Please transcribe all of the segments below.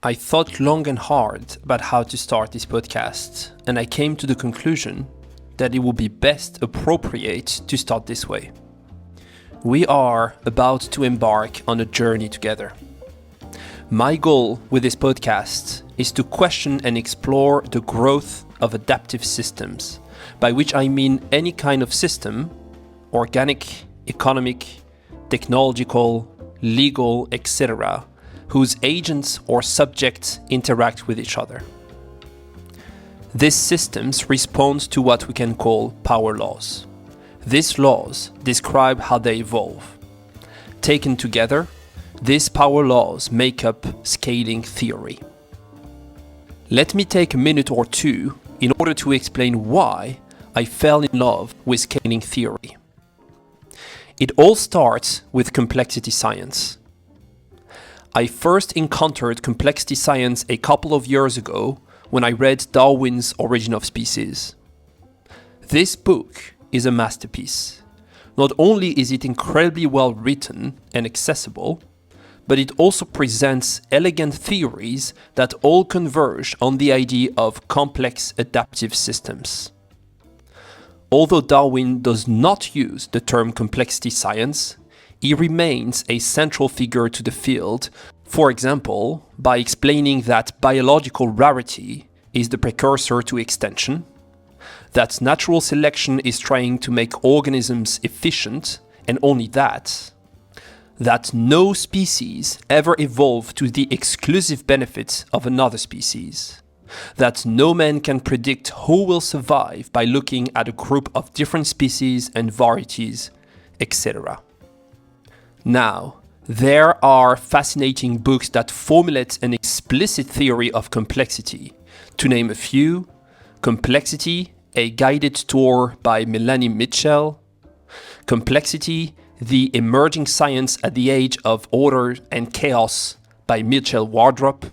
I thought long and hard about how to start this podcast, and I came to the conclusion that it would be best appropriate to start this way. We are about to embark on a journey together. My goal with this podcast is to question and explore the growth of adaptive systems, by which I mean any kind of system, organic, economic, technological, legal, etc., whose agents or subjects interact with each other. These systems respond to what we can call power laws. These laws describe how they evolve. Taken together, these power laws make up scaling theory. Let me take a minute or two in order to explain why I fell in love with scaling theory. It all starts with complexity science. I first encountered complexity science a couple of years ago when I read Darwin's Origin of Species. This book is a masterpiece. Not only is it incredibly well written and accessible, but it also presents elegant theories that all converge on the idea of complex adaptive systems. Although Darwin does not use the term complexity science, he remains a central figure to the field, for example, by explaining that biological rarity is the precursor to extension, that natural selection is trying to make organisms efficient, and only that no species ever evolve to the exclusive benefit of another species, that no man can predict who will survive by looking at a group of different species and varieties, etc. Now, there are fascinating books that formulate an explicit theory of complexity. To name a few, Complexity, A Guided Tour by Melanie Mitchell, Complexity, The Emerging Science at the Age of Order and Chaos by Mitchell Waldrop,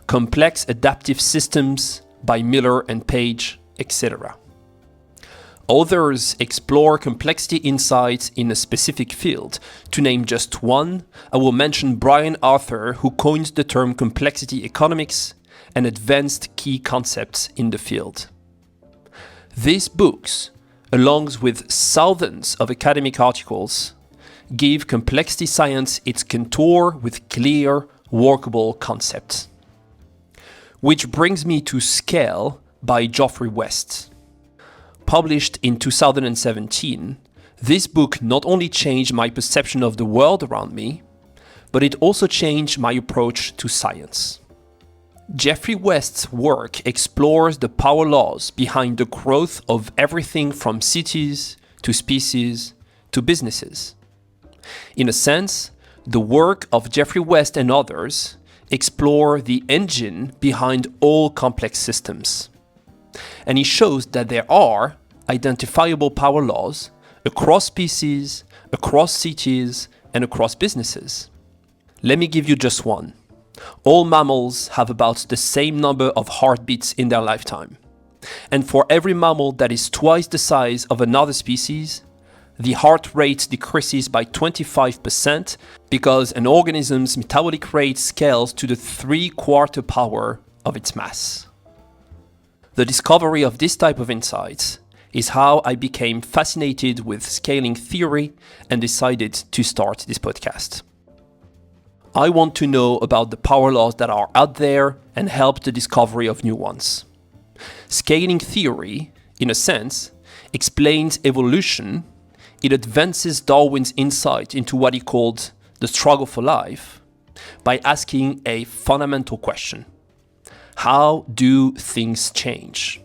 Complex Adaptive Systems by Miller and Page, etc. Others explore complexity insights in a specific field. To name just one, I will mention Brian Arthur, who coined the term complexity economics and advanced key concepts in the field. These books, along with thousands of academic articles, give complexity science its contour with clear, workable concepts. Which brings me to Scale by Geoffrey West. Published in 2017, this book not only changed my perception of the world around me, but it also changed my approach to science. Geoffrey West's work explores the power laws behind the growth of everything from cities to species to businesses. In a sense, the work of Geoffrey West and others explore the engine behind all complex systems. And he shows that there are identifiable power laws across species, across cities, and across businesses. Let me give you just one. All mammals have about the same number of heartbeats in their lifetime. And for every mammal that is twice the size of another species, the heart rate decreases by 25% because an organism's metabolic rate scales to the 3/4 power of its mass. The discovery of this type of insights is how I became fascinated with scaling theory and decided to start this podcast. I want to know about the power laws that are out there and help the discovery of new ones. Scaling theory, in a sense, explains evolution. It advances Darwin's insight into what he called the struggle for life by asking a fundamental question. How do things change?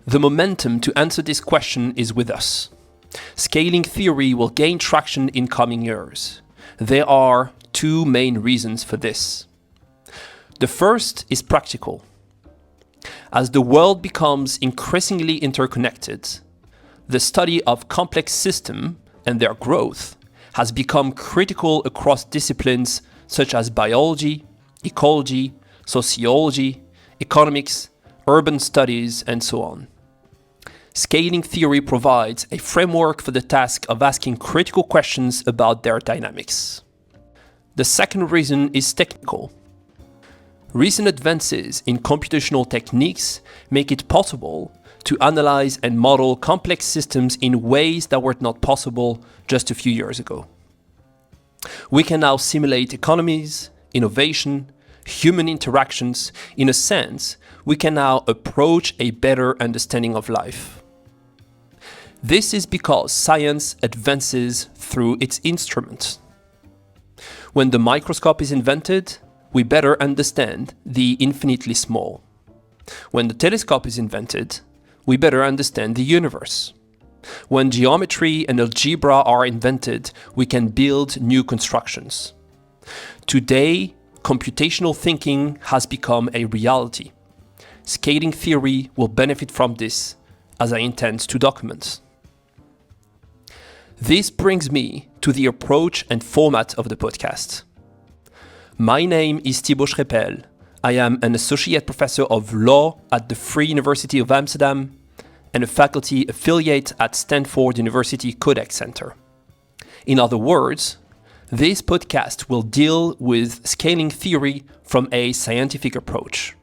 The momentum to answer this question is with us. Scaling theory will gain traction in coming years. There are two main reasons for this. The first is practical. As the world becomes increasingly interconnected, the study of complex systems and their growth has become critical across disciplines such as biology, ecology, sociology, economics, urban studies, and so on. Scaling theory provides a framework for the task of asking critical questions about their dynamics. The second reason is technical. Recent advances in computational techniques make it possible to analyze and model complex systems in ways that were not possible just a few years ago. We can now simulate economies, innovation, human interactions. In a sense, we can now approach a better understanding of life. This is because science advances through its instruments. When the microscope is invented, we better understand the infinitely small. When the telescope is invented, we better understand the universe. When geometry and algebra are invented, we can build new constructions. Today, computational thinking has become a reality. Scaling theory will benefit from this, as I intend to document. This brings me to the approach and format of the podcast. My name is Thibault Schrepel. I am an associate professor of law at the Free University of Amsterdam and a faculty affiliate at Stanford University Codex Center. In other words, this podcast will deal with scaling theory from a scientific approach.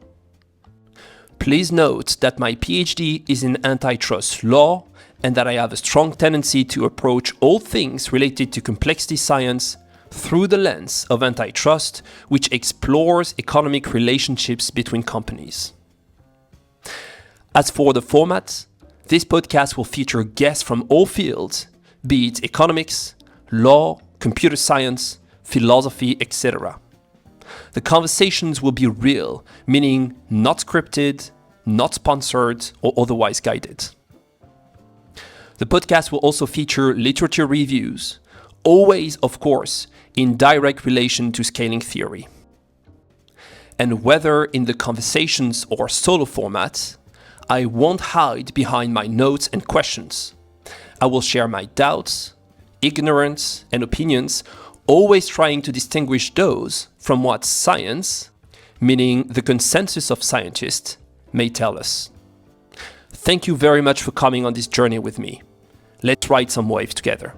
Please note that my PhD is in antitrust law and that I have a strong tendency to approach all things related to complexity science through the lens of antitrust, which explores economic relationships between companies. As for the format, this podcast will feature guests from all fields, be it economics, law, computer science, philosophy, etc. The conversations will be real, meaning not scripted, not sponsored, or otherwise guided. The podcast will also feature literature reviews, always, of course, in direct relation to scaling theory. And whether in the conversations or solo format, I won't hide behind my notes and questions. I will share my doubts, ignorance, and opinions, always trying to distinguish those from what science, meaning the consensus of scientists, may tell us. Thank you very much for coming on this journey with me. Let's ride some waves together.